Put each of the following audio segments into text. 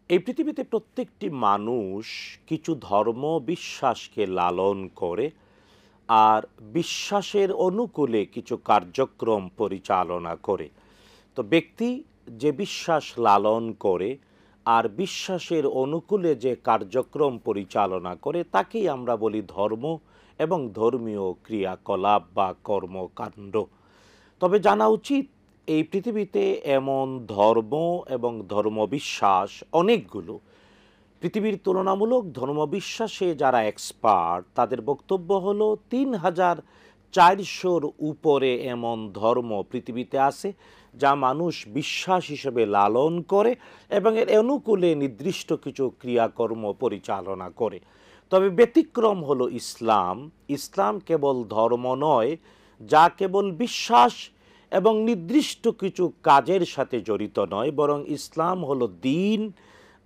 এই পৃথিবীতে প্রত্যেকটি মানুষ কিছু ধর্ম বিশ্বাসকে লালন করে আর বিশ্বাসের অনুকূলে কিছু কার্যক্রম পরিচালনা করে। তো ব্যক্তি যে বিশ্বাস লালন করে আর বিশ্বাসের অনুকূলে যে কার্যক্রম পরিচালনা করে তাকেই আমরা বলি ধর্ম এবং ধর্মীয় ক্রিয়াকলাপ বা কর্মকাণ্ড। তবে জানা উচিত এই পৃথিবীতে এমন ধর্ম এবং ধর্মবিশ্বাস অনেকগুলো। পৃথিবীর তুলনামূলক ধর্মবিশ্বাসে যারা এক্সপার্ট তাদের বক্তব্য হলো ৩,৪০০-র উপরে এমন ধর্ম পৃথিবীতে আছে যা মানুষ বিশ্বাস হিসেবে লালন করে এবং এর অনুকূলে নির্দিষ্ট কিছু ক্রিয়াকর্ম পরিচালনা করে। তবে ব্যতিক্রম হলো ইসলাম। ইসলাম কেবল ধর্ম নয় যা কেবল বিশ্বাস এবং নির্দিষ্ট কিছু কাজের সাথে জড়িত নয়, বরং ইসলাম হলো দ্বীন।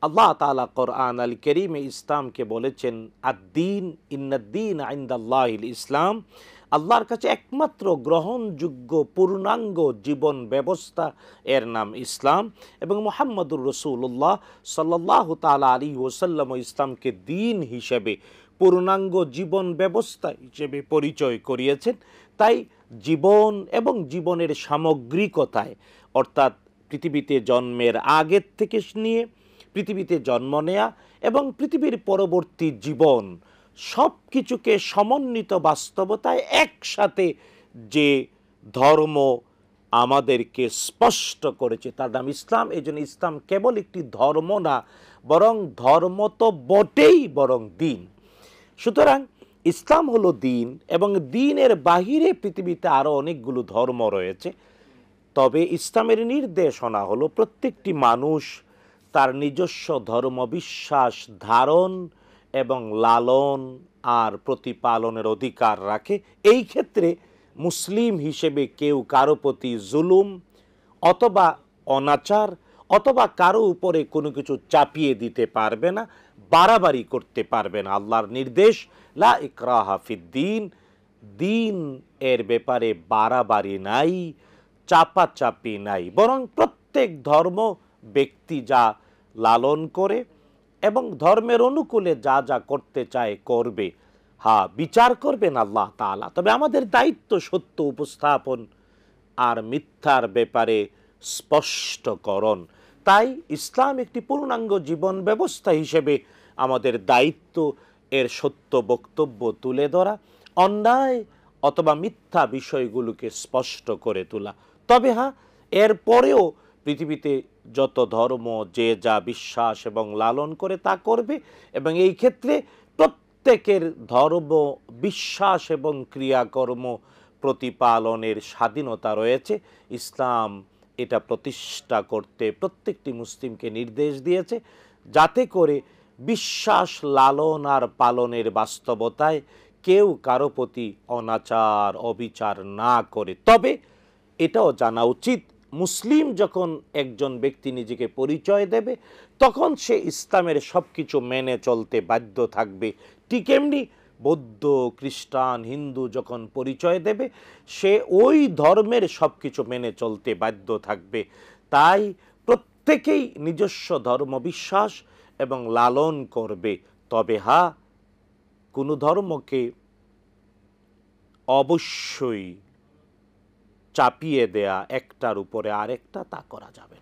আল্লাহ তাআলা কোরআন আল কারীমে ইসলামকে বলেছেন আদ-দ্বীন ইন্নাদ-দ্বীন ইনদাল্লাহিল ইসলাম। আল্লাহর কাছে একমাত্র গ্রহণযোগ্য পূর্ণাঙ্গ জীবন ব্যবস্থা এর নাম ইসলাম এবং মুহাম্মদুর রাসূলুল্লাহ সাল্লাল্লাহু তাআলা আলাইহি ওয়াসাল্লাম ইসলামকে দ্বীন হিসেবে পূর্ণাঙ্গ জীবন ব্যবস্থা হিসেবে পরিচয় করিয়েছেন। তাই জীবন এবং জীবনের সামগ্রিকতায়, অর্থাৎ পৃথিবীতে জন্মের আগের থেকে নিয়ে পৃথিবীতে জন্ম নেয়া এবং পৃথিবীর পরবর্তী জীবন সব কিছুকে সমন্বিত বাস্তবতায় একসাথে যে ধর্ম আমাদেরকে স্পষ্ট করেছে তার নাম ইসলাম। এই জন্য ইসলাম কেবল একটি ধর্ম না, বরং ধর্ম তো বটেই, বরং দ্বীন। সুতরাং ইসলাম হলো দ্বীন এবং দ্বীনের বাহিরে পৃথিবীতে আরও অনেকগুলো ধর্ম রয়েছে। তবে ইসলামের নির্দেশনা হলো প্রত্যেকটি মানুষ তার নিজস্ব ধর্মবিশ্বাস ধারণ এবং লালন আর প্রতিপালনের অধিকার রাখে। এই ক্ষেত্রে মুসলিম হিসেবে কেউ কারো প্রতি জুলুম অথবা অনাচার অথবা কারো উপরে কোনো কিছু চাপিয়ে দিতে পারবে না, বাড়াবাড়ি করতে পারবে না। আল্লাহর নির্দেশ লা ইকরাহা ফিদ্দীন, দ্বীন এর ব্যাপারে বাড়াবাড়ি নাই, চাপাচাপি নাই, বরং প্রত্যেক ধর্ম ব্যক্তি যা লালন করে এবং ধর্মের অনুকূলে যা যা করতে চায় করবে। হ্যাঁ, বিচার করবেন আল্লাহ তাআলা। তবে আমাদের দায়িত্ব সত্য উপস্থাপন আর মিথ্যার ব্যাপারে স্পষ্টকরণ। তাই ইসলাম একটি পূর্ণাঙ্গ জীবন ব্যবস্থা হিসেবে আমাদের দায়িত্ব এর সত্য বক্তব্য তুলে ধরা, অন্যায় অথবা মিথ্যা বিষয়গুলোকে স্পষ্ট করে তোলা। তবে হ্যাঁ, এরপরেও পৃথিবীতে যত ধর্ম যে যা বিশ্বাস এবং লালন করে তা করবে এবং এই ক্ষেত্রে প্রত্যেকের ধর্ম বিশ্বাস এবং ক্রিয়াকর্ম প্রতিপালনের স্বাধীনতা রয়েছে। ইসলাম এটা প্রতিষ্ঠা করতে প্রত্যেকটি মুসলিমকে নির্দেশ দিয়েছে যাতে করে বিশ্বাস লালন আর পালনের বাস্তবতায় কেউ কারো প্রতি অনাচার অবিচার না করে। তবে এটাও জানা উচিত মুসলিম যখন একজন ব্যক্তি নিজেকে পরিচয় দেবে তখন সে ইসলামের সব কিছু মেনে চলতে বাধ্য থাকবে। ঠিক এমনি বৌদ্ধ খ্রিস্টান হিন্দু যখন পরিচয় দেবে সে ওই ধর্মের সব কিছু মেনে চলতে বাধ্য থাকবে। তাই প্রত্যেকেই নিজস্ব ধর্ম বিশ্বাস এবং লালন করবে। তবে হ্যাঁ, কোনো ধর্মকে অবশ্যই চাপিয়ে দেয়া একটার উপরে আরেকটা তা করা যাবে না।